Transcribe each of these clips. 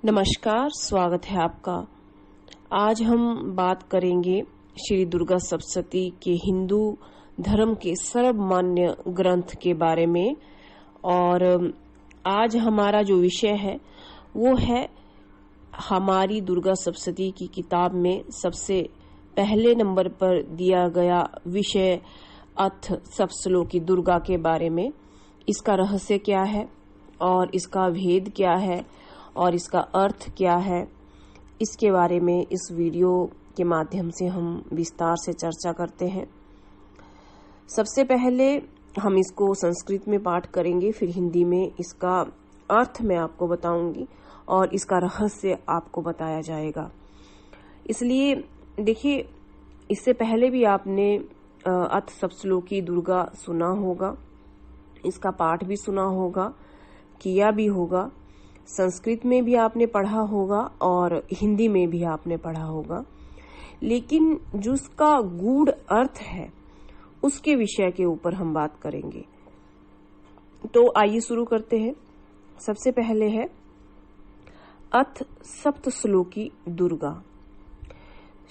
नमस्कार, स्वागत है आपका। आज हम बात करेंगे श्री दुर्गा सप्तशती के हिंदू धर्म के सर्वमान्य ग्रंथ के बारे में। और आज हमारा जो विषय है वो है हमारी दुर्गा सप्तशती की किताब में सबसे पहले नंबर पर दिया गया विषय अथ सप्तश्लोकी दुर्गा के बारे में। इसका रहस्य क्या है और इसका भेद क्या है और इसका अर्थ क्या है, इसके बारे में इस वीडियो के माध्यम से हम विस्तार से चर्चा करते हैं। सबसे पहले हम इसको संस्कृत में पाठ करेंगे, फिर हिंदी में इसका अर्थ मैं आपको बताऊंगी और इसका रहस्य आपको बताया जाएगा। इसलिए देखिए, इससे पहले भी आपने अथ सप्तश्लोकी दुर्गा सुना होगा, इसका पाठ भी सुना होगा, किया भी होगा। संस्कृत में भी आपने पढ़ा होगा और हिंदी में भी आपने पढ़ा होगा, लेकिन जो उसका गूढ़ अर्थ है उसके विषय के ऊपर हम बात करेंगे। तो आइए शुरू करते हैं। सबसे पहले है अथ सप्तश्लोकी दुर्गा।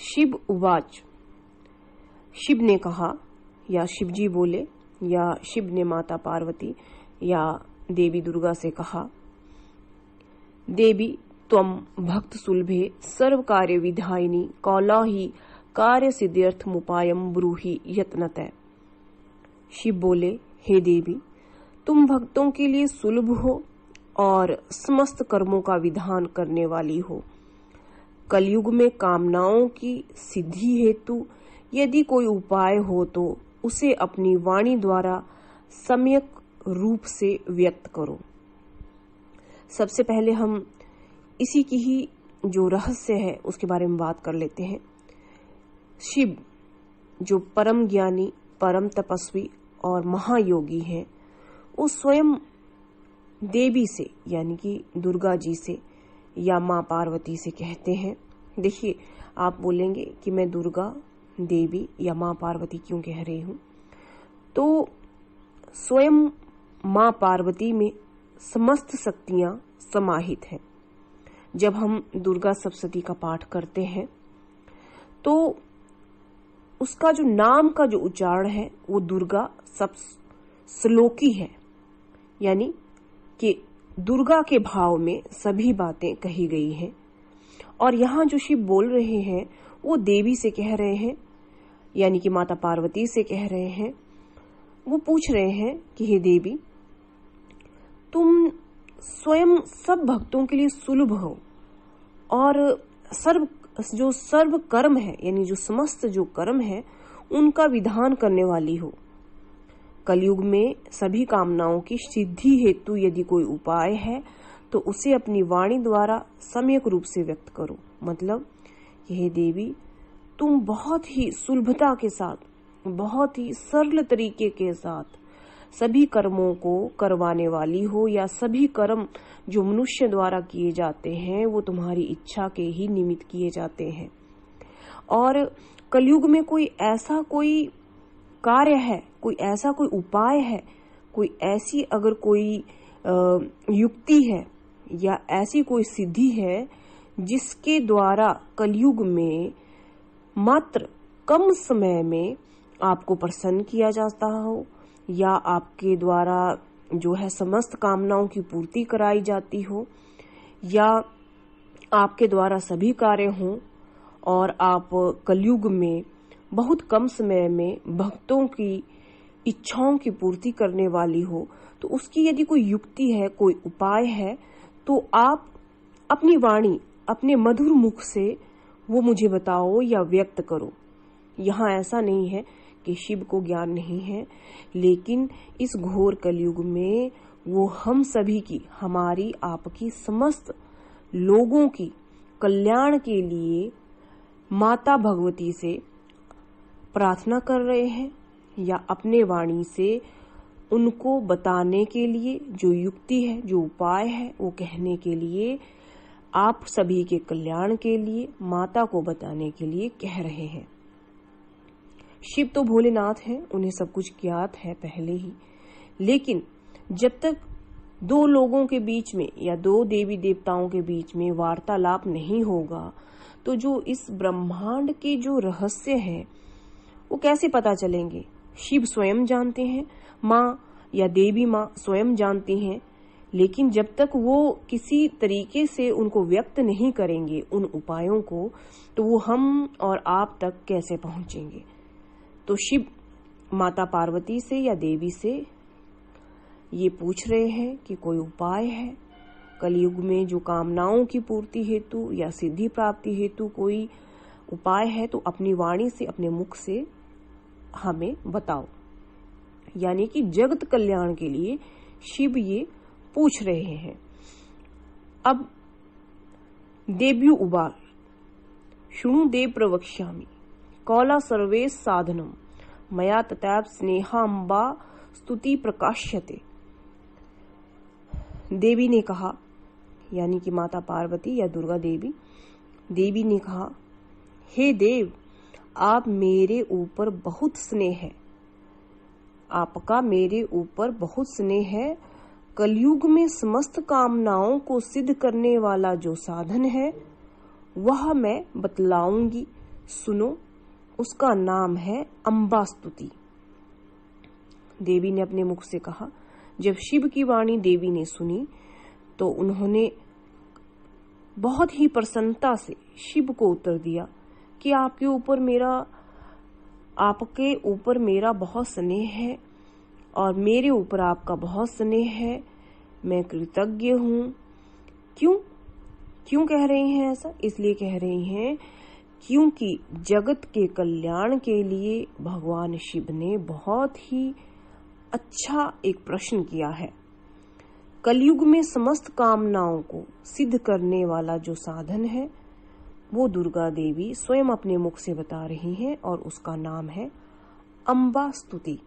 शिव उवाच, शिव ने कहा या शिव जी बोले या शिव ने माता पार्वती या देवी दुर्गा से कहा, देवी त्वं भक्त सुलभे सर्व कार्य विधायिनी कौलाही कार्य सिद्ध्यर्थमुपायम ब्रूहि यत्नतः। शिव बोले, हे देवी, तुम भक्तों के लिए सुलभ हो और समस्त कर्मों का विधान करने वाली हो। कलयुग में कामनाओं की सिद्धि हेतु यदि कोई उपाय हो तो उसे अपनी वाणी द्वारा सम्यक रूप से व्यक्त करो। सबसे पहले हम इसी की ही जो रहस्य है उसके बारे में बात कर लेते हैं। शिव जो परम ज्ञानी, परम तपस्वी और महायोगी हैं, वो स्वयं देवी से यानी कि दुर्गा जी से या माँ पार्वती से कहते हैं। देखिए, आप बोलेंगे कि मैं दुर्गा देवी या माँ पार्वती क्यों कह रही हूँ, तो स्वयं माँ पार्वती में समस्त शक्तियां समाहित हैं। जब हम दुर्गा सप्तशती का पाठ करते हैं तो उसका जो नाम का जो उच्चारण है वो दुर्गा सप्तश्लोकी है, यानी कि दुर्गा के भाव में सभी बातें कही गई हैं। और यहाँ जो शिव बोल रहे हैं वो देवी से कह रहे हैं, यानी कि माता पार्वती से कह रहे हैं। वो पूछ रहे हैं कि हे देवी, तुम स्वयं सब भक्तों के लिए सुलभ हो और सर्व कर्म है, यानी जो समस्त जो कर्म है उनका विधान करने वाली हो। कलयुग में सभी कामनाओं की सिद्धि हेतु यदि कोई उपाय है तो उसे अपनी वाणी द्वारा सम्यक रूप से व्यक्त करो। मतलब हे देवी, तुम बहुत ही सुलभता के साथ, बहुत ही सरल तरीके के साथ सभी कर्मों को करवाने वाली हो, या सभी कर्म जो मनुष्य द्वारा किए जाते हैं वो तुम्हारी इच्छा के ही निमित्त किए जाते हैं। और कलयुग में कोई ऐसा कोई कार्य है, कोई ऐसा कोई उपाय है, कोई ऐसी अगर कोई युक्ति है या ऐसी कोई सिद्धि है जिसके द्वारा कलयुग में मात्र कम समय में आपको प्रसन्न किया जाता हो या आपके द्वारा जो है समस्त कामनाओं की पूर्ति कराई जाती हो, या आपके द्वारा सभी कार्य हों और आप कलयुग में बहुत कम समय में भक्तों की इच्छाओं की पूर्ति करने वाली हो, तो उसकी यदि कोई युक्ति है, कोई उपाय है, तो आप अपनी वाणी, अपने मधुर मुख से वो मुझे बताओ या व्यक्त करो। यहाँ ऐसा नहीं है कि शिव को ज्ञान नहीं है, लेकिन इस घोर कलयुग में वो हम सभी की, हमारी, आपकी, समस्त लोगों की कल्याण के लिए माता भगवती से प्रार्थना कर रहे हैं या अपने वाणी से उनको बताने के लिए, जो युक्ति है, जो उपाय है, वो कहने के लिए, आप सभी के कल्याण के लिए, माता को बताने के लिए कह रहे हैं। शिव तो भोलेनाथ हैं, उन्हें सब कुछ ज्ञात है पहले ही, लेकिन जब तक दो लोगों के बीच में या दो देवी देवताओं के बीच में वार्तालाप नहीं होगा तो जो इस ब्रह्मांड के जो रहस्य हैं वो कैसे पता चलेंगे? शिव स्वयं जानते हैं, माँ या देवी माँ स्वयं जानती हैं, लेकिन जब तक वो किसी तरीके से उनको व्यक्त नहीं करेंगे उन उपायों को, तो वो हम और आप तक कैसे पहुंचेंगे? तो शिव माता पार्वती से या देवी से ये पूछ रहे हैं कि कोई उपाय है कलयुग में जो कामनाओं की पूर्ति हेतु या सिद्धि प्राप्ति हेतु कोई उपाय है तो अपनी वाणी से, अपने मुख से हमें बताओ। यानी कि जगत कल्याण के लिए शिव ये पूछ रहे हैं। अब देव्यु उवाच शृणु देव प्रवक्ष्यामि कौला सर्वेश साधनम मया तथैव स्नेहाम्बा स्तुति प्रकाश्यते। देवी ने कहा, यानी कि माता पार्वती या दुर्गा देवी ने कहा, हे देव, आप मेरे ऊपर बहुत स्नेह है, आपका मेरे ऊपर बहुत स्नेह है। कलयुग में समस्त कामनाओं को सिद्ध करने वाला जो साधन है वह मैं बतलाऊंगी, सुनो। उसका नाम है अम्बा स्तुति। देवी ने अपने मुख से कहा। जब शिव की वाणी देवी ने सुनी तो उन्होंने बहुत ही प्रसन्नता से शिव को उत्तर दिया कि आपके ऊपर मेरा बहुत स्नेह है और मेरे ऊपर आपका बहुत स्नेह है, मैं कृतज्ञ हूँ। क्यों कह रही हैं ऐसा? इसलिए कह रही हैं क्योंकि जगत के कल्याण के लिए भगवान शिव ने बहुत ही अच्छा एक प्रश्न किया है। कलयुग में समस्त कामनाओं को सिद्ध करने वाला जो साधन है वो दुर्गा देवी स्वयं अपने मुख से बता रही हैं और उसका नाम है अम्बा स्तुति,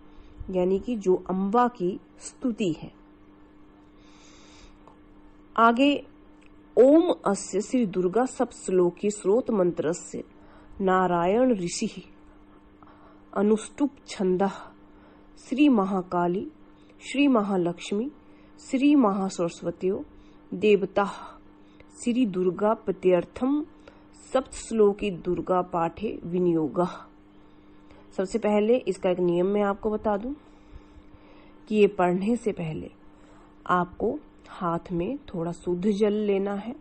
यानी कि जो अम्बा की स्तुति है। आगे ओम अस्य श्री दुर्गा सप्तश्लोकी स्रोत मंत्रस्य नारायण ऋषि अनुष्टुप छंदः श्री महाकाली श्री महालक्ष्मी श्री महासरस्वत्यो देवता श्री दुर्गा प्रत्यर्थम सप्तश्लोकी दुर्गा पाठे विनियोगः। सबसे पहले इसका एक नियम मैं आपको बता दूं कि ये पढ़ने से पहले आपको हाथ में थोड़ा शुद्ध जल लेना है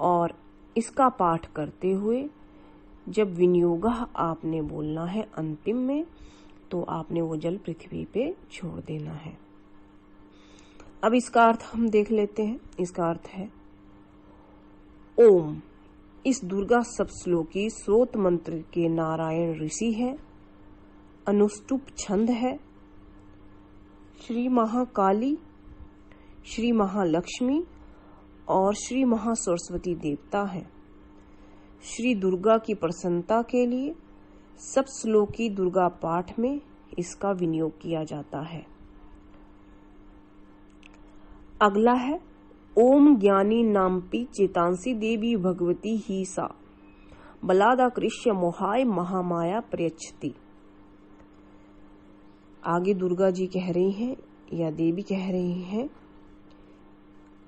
और इसका पाठ करते हुए जब विनियोगः आपने बोलना है अंतिम में, तो आपने वो जल पृथ्वी पे छोड़ देना है। अब इसका अर्थ हम देख लेते हैं। इसका अर्थ है ओम इस दुर्गा सप्तश्लोकी स्रोत मंत्र के नारायण ऋषि है, अनुष्टुप छंद है, श्री महाकाली श्री महालक्ष्मी और श्री महासरस्वती देवता है। श्री दुर्गा की प्रसन्नता के लिए सप्तश्लोकी दुर्गा पाठ में इसका विनियोग किया जाता है। अगला है ओम ज्ञानी नाम्पि चेतांसी देवी भगवती ही सा बलादाकृष्य मोहाय महामाया प्रयच्छति। आगे दुर्गा जी कह रही हैं या देवी कह रही हैं,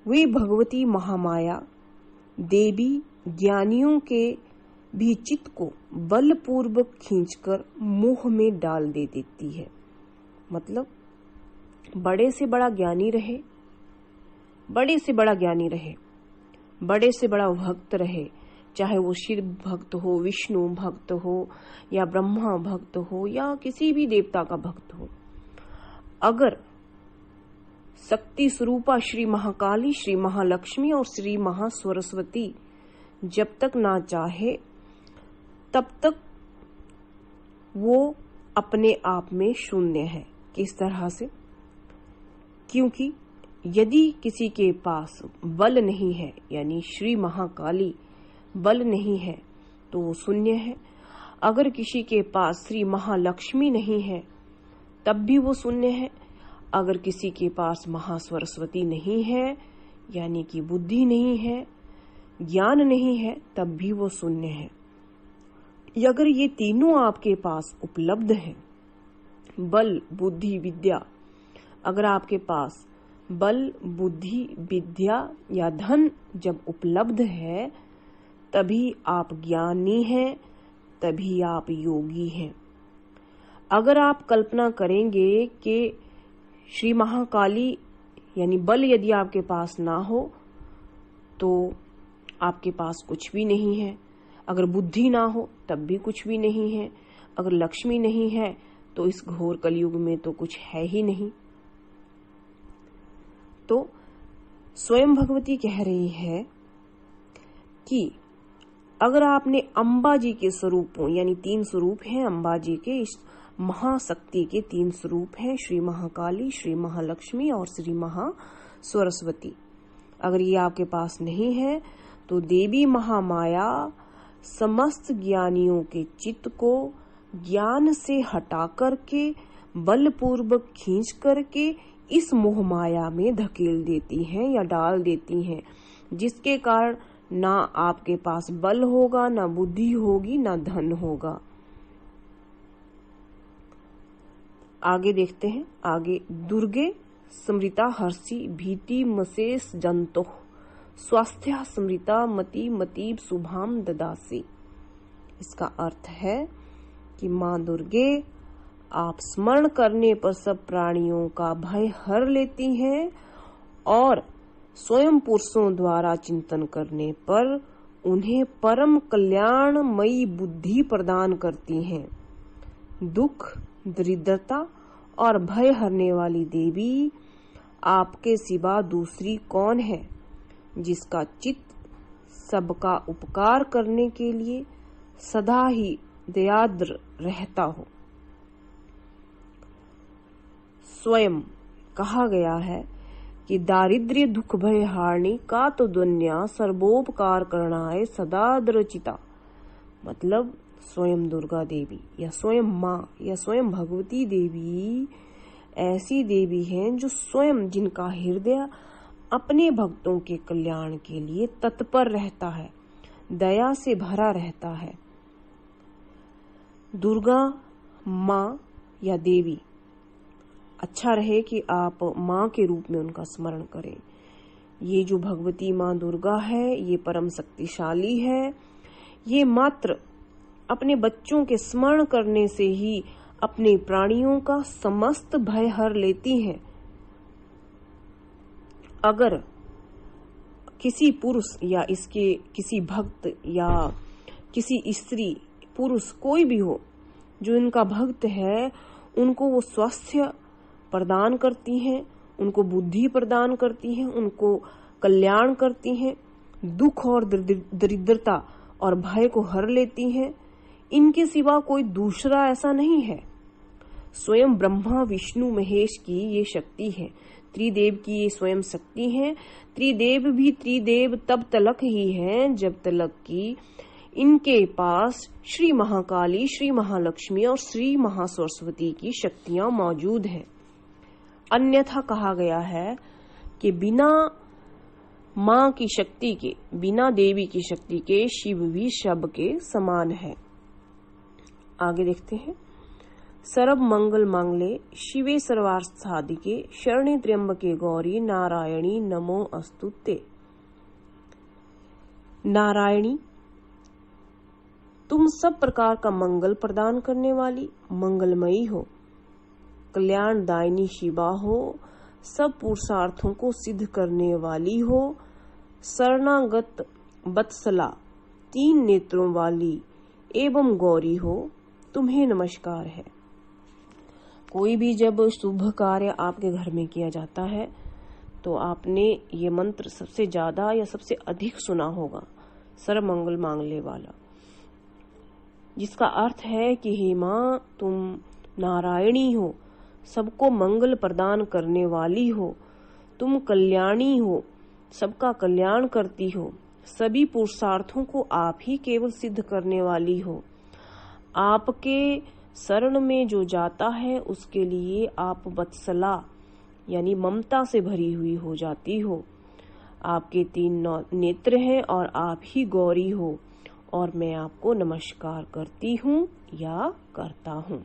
वे भगवती महामाया देवी ज्ञानियों के भी चित्त को बलपूर्वक खींचकर मोह में डाल देती है। मतलब बड़े से बड़ा ज्ञानी रहे, बड़े से बड़ा ज्ञानी रहे, बड़े से बड़ा भक्त रहे, चाहे वो शिव भक्त हो, विष्णु भक्त हो या ब्रह्मा भक्त हो या किसी भी देवता का भक्त हो, अगर शक्ति स्वरूपा श्री महाकाली श्री महालक्ष्मी और श्री महासरस्वती जब तक ना चाहे तब तक वो अपने आप में शून्य है। किस तरह से? क्योंकि यदि किसी के पास बल नहीं है, यानी श्री महाकाली बल नहीं है, तो वो शून्य है। अगर किसी के पास श्री महालक्ष्मी नहीं है तब भी वो शून्य है। अगर किसी के पास महासरस्वती नहीं है, यानी कि बुद्धि नहीं है, ज्ञान नहीं है, तब भी वो शून्य है। अगर ये तीनों आपके पास उपलब्ध है, बल बुद्धि विद्या, अगर आपके पास बल, बुद्धि, विद्या या धन जब उपलब्ध है तभी आप ज्ञानी हैं, तभी आप योगी हैं। अगर आप कल्पना करेंगे कि श्री महाकाली यानी बल यदि आपके पास ना हो तो आपके पास कुछ भी नहीं है, अगर बुद्धि ना हो तब भी कुछ भी नहीं है, अगर लक्ष्मी नहीं है तो इस घोर कलयुग में तो कुछ है ही नहीं। तो स्वयं भगवती कह रही है कि अगर आपने अम्बा जी के स्वरूपों यानी 3 स्वरूप हैं अम्बा जी के, इस महाशक्ति के 3 स्वरूप हैं, श्री महाकाली, श्री महालक्ष्मी और श्री महासरस्वती, अगर ये आपके पास नहीं है तो देवी महामाया समस्त ज्ञानियों के चित्त को ज्ञान से हटा करके बलपूर्वक खींच करके इस मोह माया में धकेल देती हैं या डाल देती हैं, जिसके कारण ना आपके पास बल होगा, ना बुद्धि होगी, ना धन होगा। आगे देखते हैं। आगे दुर्गे स्मृता हर्षि भीति मसेस जंतो स्वास्थ्य स्मृता मति मतीब शुभाम ददासी। इसका अर्थ है कि माँ दुर्गे आप स्मरण करने पर सब प्राणियों का भय हर लेती हैं और स्वयं पुरुषों द्वारा चिंतन करने पर उन्हें परम कल्याणमयी बुद्धि प्रदान करती हैं। दुख, दरिद्रता और भय हरने वाली देवी आपके सिवा दूसरी कौन है, जिसका चित्त सबका उपकार करने के लिए सदा ही दयाद्र रहता हो। स्वयं कहा गया है कि दारिद्र्य दुख भय हारणी का तो दुनिया सर्वोपकार करणाए सदा द्रचिता, मतलब स्वयं दुर्गा देवी या स्वयं माँ या स्वयं भगवती देवी ऐसी देवी हैं जो स्वयं जिनका हृदय अपने भक्तों के कल्याण के लिए तत्पर रहता है, दया से भरा रहता है। दुर्गा माँ या देवी, अच्छा रहे कि आप माँ के रूप में उनका स्मरण करें। ये जो भगवती माँ दुर्गा है ये परम शक्तिशाली है। ये मात्र अपने बच्चों के स्मरण करने से ही अपने प्राणियों का समस्त भय हर लेती हैं। अगर किसी पुरुष या इसके किसी भक्त या किसी स्त्री पुरुष कोई भी हो जो इनका भक्त है, उनको वो स्वास्थ्य प्रदान करती हैं, उनको बुद्धि प्रदान करती हैं, उनको कल्याण करती हैं, दुख और दरिद्रता और भय को हर लेती हैं। इनके सिवा कोई दूसरा ऐसा नहीं है। स्वयं ब्रह्मा विष्णु महेश की ये शक्ति है, त्रिदेव की ये स्वयं शक्ति है। त्रिदेव भी त्रिदेव तब तलक ही हैं जब तलक की इनके पास श्री महाकाली, श्री महालक्ष्मी और श्री महासरस्वती की शक्तियां मौजूद हैं। अन्यथा कहा गया है कि बिना माँ की शक्ति के, बिना देवी की शक्ति के शिव भी शब के समान है। आगे देखते हैं। सर्व मंगल मांगले शिवे सर्वार्थ साधिके शरणे त्र्यंबके गौरी नारायणी नमो अस्तुते। नारायणी, तुम सब प्रकार का मंगल प्रदान करने वाली मंगलमयी हो, कल्याणदायिनी शिवा हो, सब पुरुषार्थों को सिद्ध करने वाली हो, शरणागत वत्सला, 3 नेत्रों वाली एवं गौरी हो, तुम्हें नमस्कार है। कोई भी जब शुभ कार्य आपके घर में किया जाता है तो आपने ये मंत्र सबसे ज्यादा या सबसे अधिक सुना होगा, सर्व मंगल मांगले वाला, जिसका अर्थ है कि हे माँ तुम नारायणी हो, सबको मंगल प्रदान करने वाली हो, तुम कल्याणी हो, सबका कल्याण करती हो, सभी पुरुषार्थों को आप ही केवल सिद्ध करने वाली हो। आपके शरण में जो जाता है उसके लिए आप वत्सला यानी ममता से भरी हुई हो जाती हो। आपके 3 नेत्र हैं और आप ही गौरी हो और मैं आपको नमस्कार करती हूँ या करता हूँ।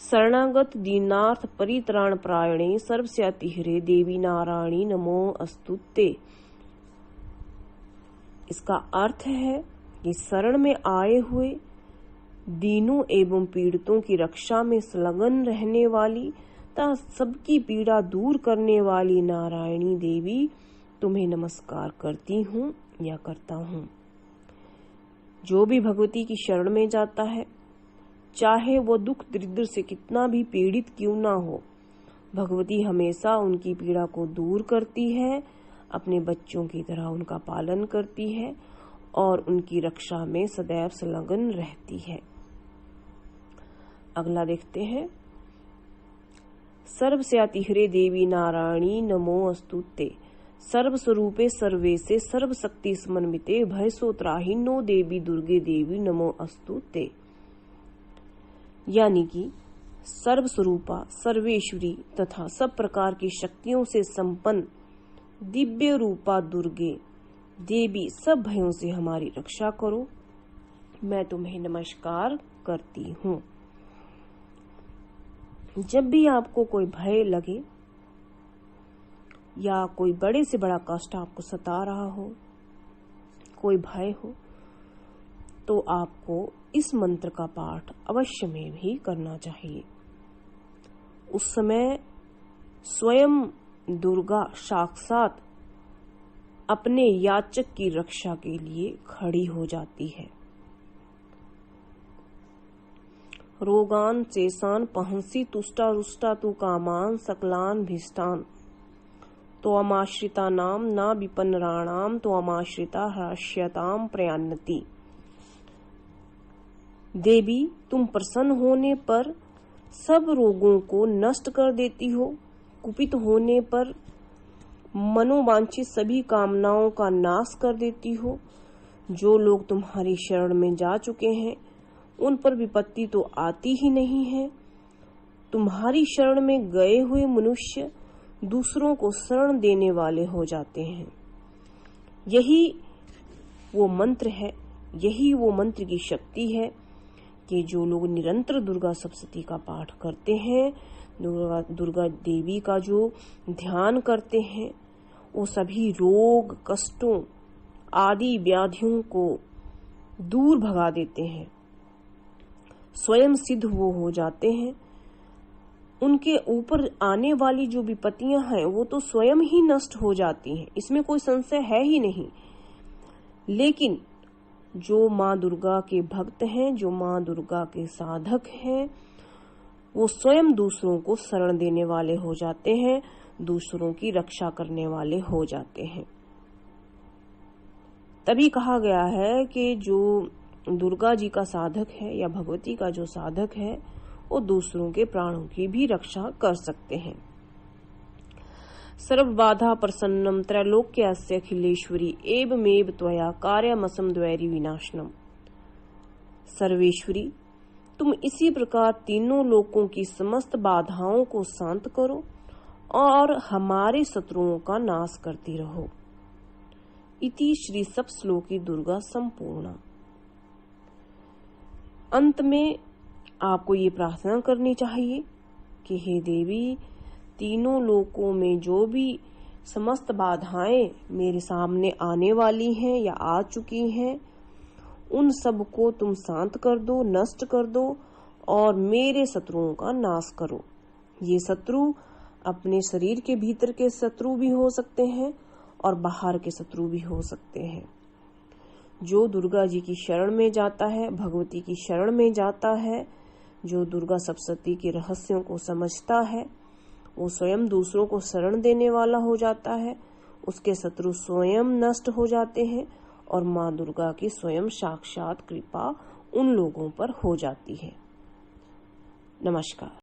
शरणागत दीनार्थ परित्राण प्रायणे सर्वस्यातिहरे देवी नारायणी नमो अस्तुते। इसका अर्थ है कि शरण में आए हुए दीनों एवं पीड़ितों की रक्षा में संलग्न रहने वाली तथा सबकी पीड़ा दूर करने वाली नारायणी देवी तुम्हें नमस्कार करती हूँ या करता हूँ। जो भी भगवती की शरण में जाता है, चाहे वो दुख दरिद्र से कितना भी पीड़ित क्यों ना हो, भगवती हमेशा उनकी पीड़ा को दूर करती है, अपने बच्चों की तरह उनका पालन करती है और उनकी रक्षा में सदैव संलग्न रहती है। अगला देखते हैं। सर्वस्यातिहरे देवी नारायणी नमो अस्तुते। सर्वस्वरूपे सर्वेसे सर्वशक्ति समन्विते भयसो त्राहिनो देवी दुर्गे देवी नमो अस्तुते। यानी कि सर्वस्वरूपा, सर्वेश्वरी तथा सब प्रकार की शक्तियों से संपन्न दिव्य रूपा दुर्गे देवी, सब भयों से हमारी रक्षा करो, मैं तुम्हें नमस्कार करती हूँ। जब भी आपको कोई भय लगे या कोई बड़े से बड़ा कष्ट आपको सता रहा हो, कोई भय हो, तो आपको इस मंत्र का पाठ अवश्य में भी करना चाहिए। उस समय स्वयं दुर्गा साक्षात अपने याचक की रक्षा के लिए खड़ी हो जाती है। रोगान शेषान पहंसी तुष्टा रुष्टा तु कामान सकलान भिष्टान तो अमाश्रिता नाम ना विपन्नराणाम तो अमाश्रिता ह्रास्यताम प्रयान्नति। देवी, तुम प्रसन्न होने पर सब रोगों को नष्ट कर देती हो, कुपित होने पर मनोवांछित सभी कामनाओं का नाश कर देती हो। जो लोग तुम्हारी शरण में जा चुके हैं उन पर विपत्ति तो आती ही नहीं है। तुम्हारी शरण में गए हुए मनुष्य दूसरों को शरण देने वाले हो जाते हैं। यही वो मंत्र है, यही वो मंत्र की शक्ति है कि जो लोग निरंतर दुर्गा सप्तशती का पाठ करते हैं, दुर्गा देवी का जो ध्यान करते हैं, वो सभी रोग, कष्टों आदि व्याधियों को दूर भगा देते हैं, स्वयं सिद्ध वो हो जाते हैं। उनके ऊपर आने वाली जो विपत्तियां हैं वो तो स्वयं ही नष्ट हो जाती हैं, इसमें कोई संशय है ही नहीं। लेकिन जो माँ दुर्गा के भक्त हैं, जो माँ दुर्गा के साधक हैं, वो स्वयं दूसरों को शरण देने वाले हो जाते हैं, दूसरों की रक्षा करने वाले हो जाते हैं। तभी कहा गया है कि जो दुर्गा जी का साधक है या भगवती का जो साधक है, वो दूसरों के प्राणों की भी रक्षा कर सकते हैं। सर्वबाधा प्रसन्नम त्रैलोक्यस्य अखिलेश्वरी एवमेव त्वया कार्यमसम द्वैरी विनाशनम। सर्वेश्वरी, तुम इसी प्रकार तीनों लोकों की समस्त बाधाओं को शांत करो और हमारे शत्रुओं का नाश करती रहो। इति श्री सप्तश्लोकी दुर्गा संपूर्णा। अंत में आपको ये प्रार्थना करनी चाहिए कि हे देवी, तीनों लोकों में जो भी समस्त बाधाएं मेरे सामने आने वाली हैं या आ चुकी हैं, उन सब को तुम शांत कर दो, नष्ट कर दो और मेरे शत्रुओं का नाश करो। ये शत्रु अपने शरीर के भीतर के शत्रु भी हो सकते हैं और बाहर के शत्रु भी हो सकते हैं। जो दुर्गा जी की शरण में जाता है, भगवती की शरण में जाता है, जो दुर्गा सप्तशती के रहस्यों को समझता है, वो स्वयं दूसरों को शरण देने वाला हो जाता है, उसके शत्रु स्वयं नष्ट हो जाते हैं और माँ दुर्गा की स्वयं साक्षात कृपा उन लोगों पर हो जाती है। नमस्कार।